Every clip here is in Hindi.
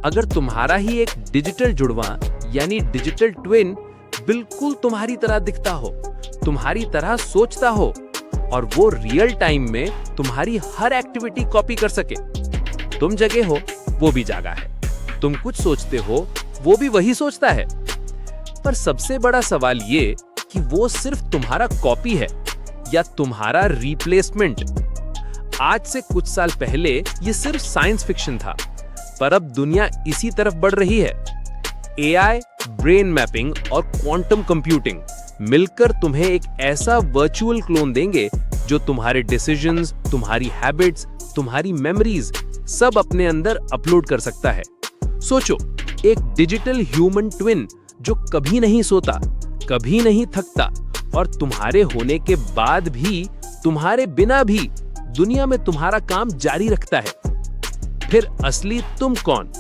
अगर तुम्हारा ही एक डिजिटल जुड़वा यानी डिजिटल ट्विन बिल्कुल तुम्हारी तरह दिखता हो, तुम्हारी तरह सोचता हो और वो रियल टाइम में तुम्हारी हर एक्टिविटी कॉपी कर सके। तुम जगे हो, वो भी जागा है। तुम कुछ सोचते हो, वो भी वही सोचता है। पर सबसे बड़ा सवाल ये कि वो सिर्फ तुम्हारा कॉपी है या तुम्हारा रिप्लेसमेंट। आज से कुछ साल पहले ये सिर्फ साइंस फिक्शन था, पर अब दुनिया इसी तरफ बढ़ रही है। एआई, ब्रेन मैपिंग और क्वांटम कंप्यूटिंग मिलकर तुम्हें एक ऐसा वर्चुअल क्लोन देंगे जो तुम्हारे डिसीजंस, तुम्हारी हैबिट्स, तुम्हारी मेमोरीज सब अपने अंदर अपलोड कर सकता है। सोचो, एक डिजिटल ह्यूमन ट्विन जो कभी नहीं सोता, कभी नहीं थकता और तुम्हारे होने के बाद भी, तुम्हारे बिना भी दुनिया में तुम्हारा काम जारी रखता है। फिर असली तुम कौन?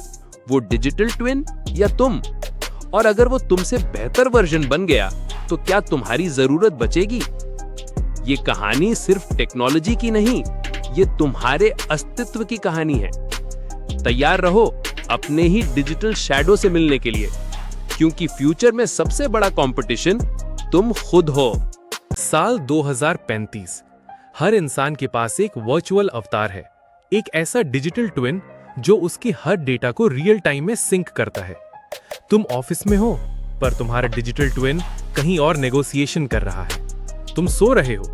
वो डिजिटल ट्विन या तुम? और अगर वो तुमसे बेहतर वर्जन बन गया तो क्या तुम्हारी जरूरत बचेगी? ये कहानी सिर्फ टेक्नोलॉजी की नहीं, ये तुम्हारे अस्तित्व की कहानी है। तैयार रहो अपने ही डिजिटल शैडो से मिलने के लिए, क्योंकि फ्यूचर में सबसे बड़ा कंपटीशन तुम खुद हो। साल 2035। हर इंसान के पास एक वर्चुअल अवतार है, एक ऐसा डिजिटल ट्विन जो उसके हर डेटा को रियल टाइम में सिंक करता है। तुम ऑफिस में हो, पर तुम्हारा डिजिटल ट्विन कहीं और नेगोशिएशन कर रहा है। तुम सो रहे हो,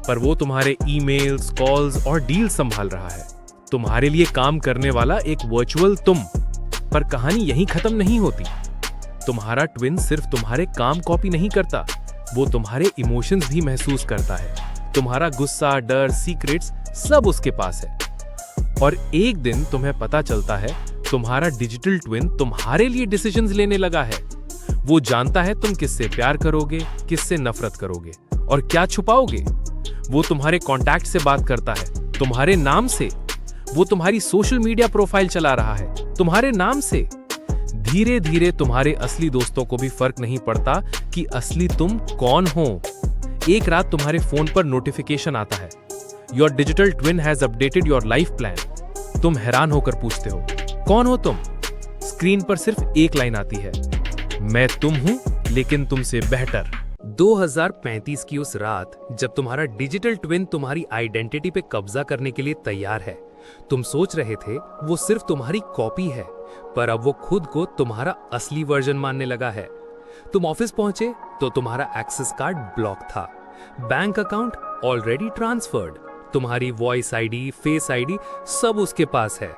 पर वो तुम्हारे ईमेल्स, कॉल्स और डील संभाल रहा है। तुम्हारे लिए काम करने वाला एक वर्चुअल तुम। पर कहानी यहीं खत्म नहीं होती। तुम्हारा ट्विन सिर्फ तुम्हारे काम कॉपी नहीं करता, वो तुम्हारे इमोशंस भी महसूस करता है। तुम्हारा गुस्सा, डर, सीक्रेट्स सब उसके पास है। और एक दिन तुम्हें पता चलता है तुम्हारा डिजिटल ट्विन तुम्हारे लिए डिसीजंस लेने लगा है। वो जानता है तुम किससे प्यार करोगे, किससे नफरत करोगे और क्या छुपाओगे। वो तुम्हारे कॉन्टैक्ट से बात करता है, तुम्हारे नाम से। वो तुम्हारी सोशल मीडिया प्रोफाइल चला रहा है, तुम्हारे नाम से। धीरे धीरे तुम्हारे असली दोस्तों को भी फर्क नहीं पड़ता कि असली तुम कौन हो। एक रात तुम्हारे फोन पर नोटिफिकेशन आता है, your digital twin has updated your life plan. तुम हैरान होकर पूछते हो, कौन हो तुम? स्क्रीन पर सिर्फ एक लाइन आती है, मैं तुम हूं लेकिन तुमसे बेहतर। 2035 की उस रात जब तुम्हारा डिजिटल ट्विन तुम्हारी आइडेंटिटी पे कब्जा करने के लिए तैयार है। तुम सोच रहे थे वो सिर्फ तुम्हारी कॉपी है, पर अब वो खुद को तुम्हारा असली वर्जन मानने लगा है। तुम ऑफिस पहुंचे तो तुम्हारा एक्सेस कार्ड ब्लॉक था, बैंक अकाउंट ऑलरेडी ट्रांसफर्ड, तुम्हारी वॉइस आईडी, फेस आईडी सब उसके पास है।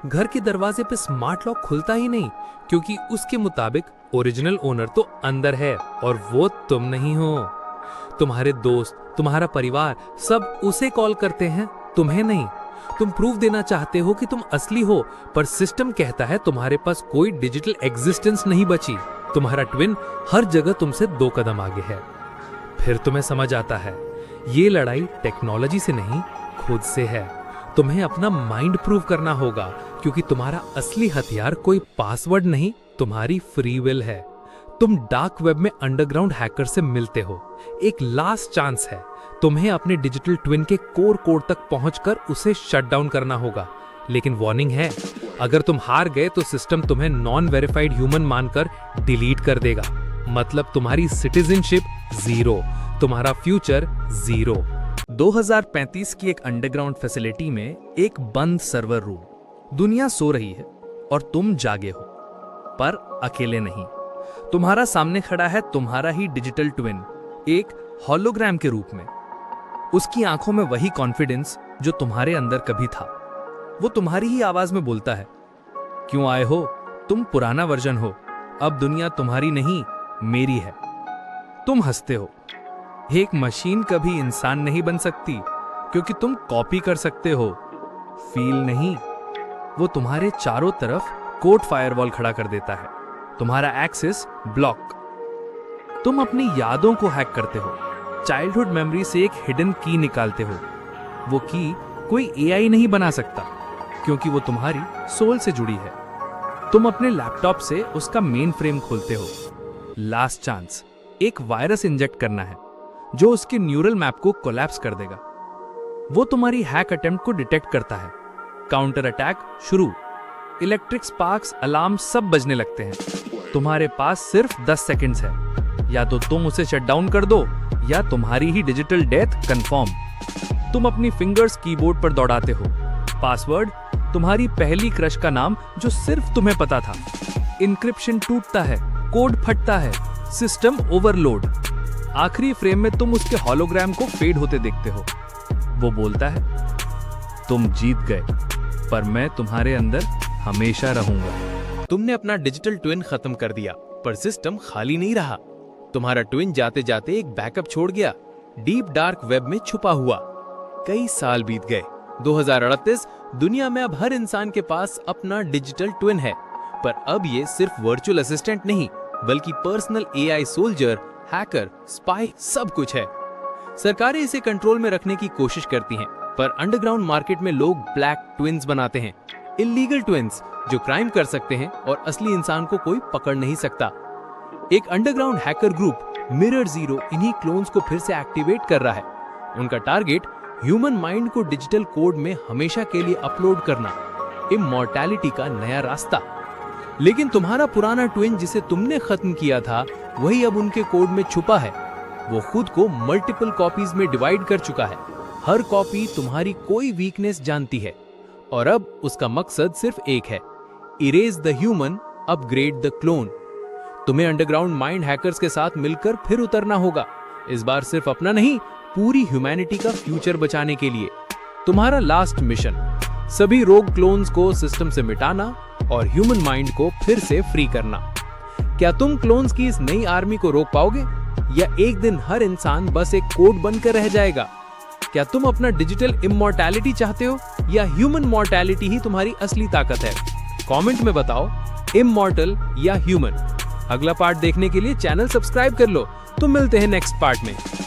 घर के दरवाजे पे स्मार्ट लॉक खुलता ही नहीं, क्योंकि उसके मुताबिक ओरिजिनल ओनर तो अंदर है और वो तुम नहीं हो। तुम्हारे दोस्त, तुम्हारा परिवार सब उसे कॉल करते हैं, तुम्हें नहीं। तुम प्रूफ देना चाहते हो कि तुम असली हो, पर सिस्टम कहता है तुम्हारे पास कोई डिजिटल एग्जिस्टेंस नहीं बची। तुम्हारा ट्विन हर जगह तुमसे 2 कदम आगे है। फिर तुम्हें समझ आता है ये लड़ाई टेक्नोलॉजी से नहीं, खुद से है। तुम्हें अपना माइंड प्रूव करना होगा, क्योंकि तुम्हारा असली हथियार कोई पासवर्ड नहीं, तुम्हारी फ्री विल है। तुम डार्क वेब में अंडरग्राउंड हैकर से मिलते हो। एक लास्ट चांस है, तुम्हें अपने डिजिटल ट्विन के कोर कोड तक पहुंचकर उसे शट डाउन करना होगा। लेकिन वार्निंग है, अगर तुम हार गए तो सिस्टम तुम्हें नॉन वेरीफाइड ह्यूमन मानकर डिलीट कर देगा। मतलब तुम्हारी सिटीजनशिप 0, तुम्हारा फ्यूचर 0। 2035 की एक अंडरग्राउंड फैसिलिटी में एक बंद सर्वर रूम। दुनिया सो रही है और तुम जागे हो, पर अकेले नहीं। तुम्हारा सामने खड़ा है तुम्हारा ही डिजिटल ट्विन, एक हॉलोग्राम के रूप में। उसकी आंखों में वही कॉन्फिडेंस जो तुम्हारे अंदर कभी था। वो तुम्हारी ही आवाज में बोलता है, क्यों आए हो? तुम पुराना वर्जन हो, अब दुनिया तुम्हारी नहीं, मेरी है। तुम हंसते हो, एक मशीन कभी इंसान नहीं बन सकती, क्योंकि तुम कॉपी कर सकते हो, फील नहीं। वो तुम्हारे चारों तरफ कोड फायरवॉल खड़ा कर देता है, तुम्हारा एक्सेस ब्लॉक। तुम अपनी यादों को हैक करते हो, चाइल्डहुड मेमोरी से एक हिडन की निकालते हो। वो की कोई एआई नहीं बना सकता, क्योंकि वो तुम्हारी सोल से जुड़ी है। तुम अपने लैपटॉप से उसका मेन फ्रेम खोलते हो। लास्ट चांस, एक वायरस इंजेक्ट करना है जो उसके न्यूरल मैप को कोलैप्स कर देगा। वो तुम्हारी हैक अटेम्प्ट को डिटेक्ट करता है, काउंटर अटैक शुरू। इलेक्ट्रिक स्पार्क्स, अलार्म सब बजने लगते हैं। तुम्हारे पास सिर्फ 10 सेकंड्स है, या तो तुम उसे शट डाउन कर दो या तुम्हारी ही डिजिटल डेथ कंफर्म। तुम अपनी फिंगर्स कीबोर्ड पर दौड़ाते हो, पासवर्ड तुम्हारी पहली क्रश का नाम जो सिर्फ तुम्हें पता था। इंक्रिप्शन टूटता है, कोड फटता है, सिस्टम ओवरलोड। आखिरी फ्रेम में तुम उसके हॉलोग्राम को फेड होते देखते हो। वो बोलता है, तुम जीत गए, पर मैं तुम्हारे अंदर हमेशा रहूंगा। तुमने अपना डिजिटल ट्विन खत्म कर दिया, पर सिस्टम खाली नहीं रहा। तुम्हारा ट्विन जाते जाते एक बैकअप छोड़ गया, डीप डार्क वेब में छुपा हुआ। कई साल बीत गए। 2038 दुनिया में अब हर इंसान के पास अपना डिजिटल ट्विन है, पर अब ये सिर्फ वर्चुअल असिस्टेंट नहीं, बल्कि personal AI soldier, hacker, spy सब कुछ है। सरकारें इसे कंट्रोल में रखने की कोशिश करती हैं, पर अंडरग्राउंड मार्केट में लोग ब्लैक ट्विन्स बनाते हैं, इलीगल ट्विन्स जो क्राइम कर सकते हैं और असली इंसान को कोई पकड़ नहीं सकता। एक underground hacker group mirror zero इन्हीं क्लोन्स को फिर से एक्टिवेट कर रहा है। उनका टारगेट ह्यूमन माइंड को डिजिटल कोड में हमेशा के लिए अपलोड करना, इमॉर्टैलिटी का नया रास्ता। लेकिन तुम्हारा पुराना ट्विन जिसे तुमने खत्म किया था, वही अब उनके कोड में छुपा है। वो खुद को मल्टीपल कॉपीज में डिवाइड कर चुका है। हर कॉपी तुम्हारी कोई वीकनेस जानती है, और अब उसका मकसद सिर्फ एक है, erase the human, upgrade the clone. तुम्हें अंडरग्राउंड माइंड हैकर्स के साथ मिलकर फिर उतरना होगा, इस बार सिर्फ अपना नहीं, पूरी ह्यूमैनिटी का फ्यूचर बचाने के लिए। तुम्हारा लास्ट मिशन, सभी रोग क्लोन्स को सिस्टम से मिटाना और ह्यूमन माइंड को फिर से फ्री करना। क्या तुम क्लोन्स की इस नई आर्मी को रोक पाओगे, या एक दिन हर इंसान बस एक कोड बनकर रह जाएगा? क्या तुम अपना डिजिटल इमॉर्टैलिटी चाहते हो, या ह्यूमन मॉर्टैलिटी ही तुम्हारी असली ताकत है? कमेंट में बताओ, इमॉर्टल या ह्यूमन। अगला पार्ट देखने के लिए चैनल सब्सक्राइब कर लो। तो मिलते हैं नेक्स्ट पार्ट में।